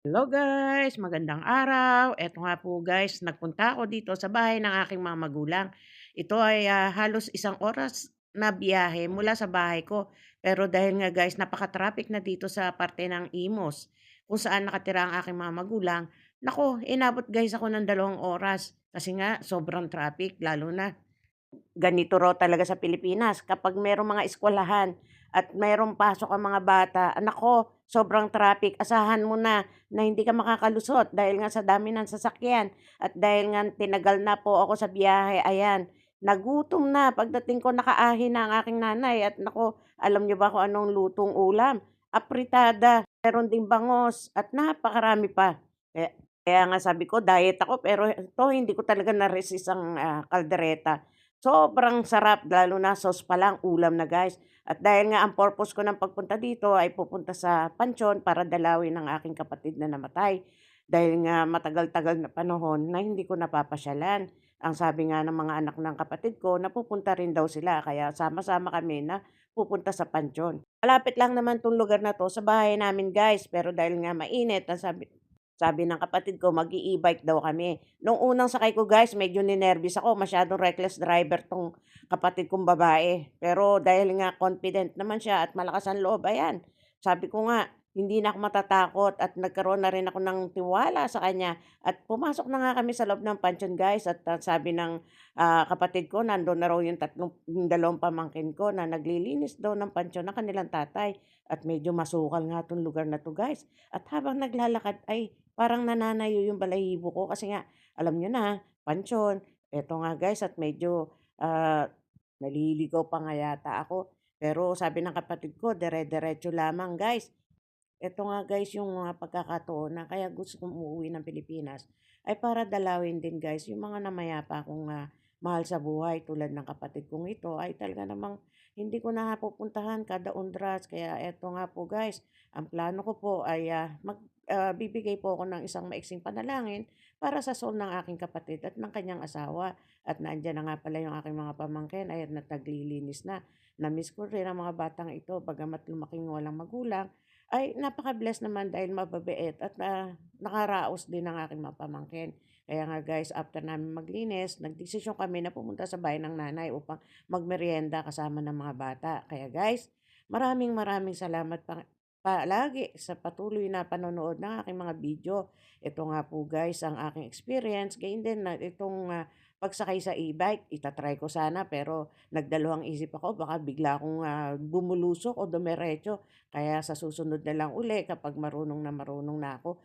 Hello guys, magandang araw. Eto nga po guys, nagpunta ako dito sa bahay ng aking mga magulang. Ito ay halos isang oras na biyahe mula sa bahay ko. Pero dahil nga guys, napaka-traffic na dito sa parte ng Imos, kung saan nakatira ang aking mga magulang. Nako, inabot guys ako ng 2 oras. Kasi nga, sobrang traffic, lalo na ganito raw talaga sa Pilipinas kapag merong mga eskwelahan at merong pasok ang mga bata, nako, sobrang traffic. Asahan mo na hindi ka makakalusot dahil nga sa dami ng sasakyan at dahil nga tinagal na po ako sa biyahe, ayan, nagutom na. Pagdating ko, nakaahin na ang aking nanay at nako, alam niyo ba kung anong lutong ulam? Apritada, meron ding bangos at napakarami pa. Kaya, kaya nga sabi ko, diet ako pero ito hindi ko talaga na-resist ang kaldereta. Sobrang sarap lalo na sauce pa lang ulam na guys. At dahil nga ang purpose ko ng pagpunta dito ay pupunta sa pansyon para dalawin ang aking kapatid na namatay. Dahil nga matagal-tagal na panahon na hindi ko napapasyalan. Ang sabi nga ng mga anak ng kapatid ko, napupunta rin daw sila. Kaya sama-sama kami na pupunta sa pansyon. Malapit lang naman tong lugar na to sa bahay namin guys. Pero dahil nga mainit, ang sabi ng kapatid ko mag-i-e-bike daw kami. Nung unang sakay ko guys, medyo ninervyos ako, masyadong reckless driver 'tong kapatid kong babae. Pero dahil nga confident naman siya at malakas ang loob, ayan, sabi ko nga, hindi na ako matatakot at nagkaroon na rin ako ng tiwala sa kanya at pumasok na nga kami sa loob ng pansyon guys at sabi ng kapatid ko nando'n na raw yung 2 pamangkin ko na naglilinis daw ng pansyon ng kanilang tatay at medyo masukal nga 'tong lugar na 'to guys. At habang naglalakad ay parang nananayo yung balahibo ko kasi nga alam niyo na, pansyon. Eto nga guys at medyo, naliligaw pa nga yata ako. Pero sabi ng kapatid ko dire-diretso lamang guys. Eto nga guys yung mga pagkakataon na kaya gusto kong umuwi ng Pilipinas ay para dalawin din guys yung mga namayapa kong mahal sa buhay tulad ng kapatid kong ito ay talaga namang hindi ko na pupuntahan kada oras. Kaya eto nga po guys, ang plano ko po ay bibigay po ako ng isang maiksing panalangin para sa soul ng aking kapatid at ng kanyang asawa. At nandiyan na nga pala yung aking mga pamangkin ay naglilinis na. Na-miss ko rin ang mga batang ito bagamat lumaking walang magulang ay napaka-bless naman dahil mababait at nakaraos din ang aking mga pamangkin. Kaya nga guys, after namin maglinis, nagdesisyon kami na pumunta sa bahay ng nanay upang magmeryenda kasama ng mga bata. Kaya guys, maraming maraming salamat palagi sa patuloy na panonood ng aking mga video. Ito nga po guys ang aking experience. Gayun din na itong pagsakay sa e-bike, itatry ko sana pero nagdalawang isip ako baka bigla akong bumulusok o dumiretso kaya sa susunod na lang uli kapag marunong na ako,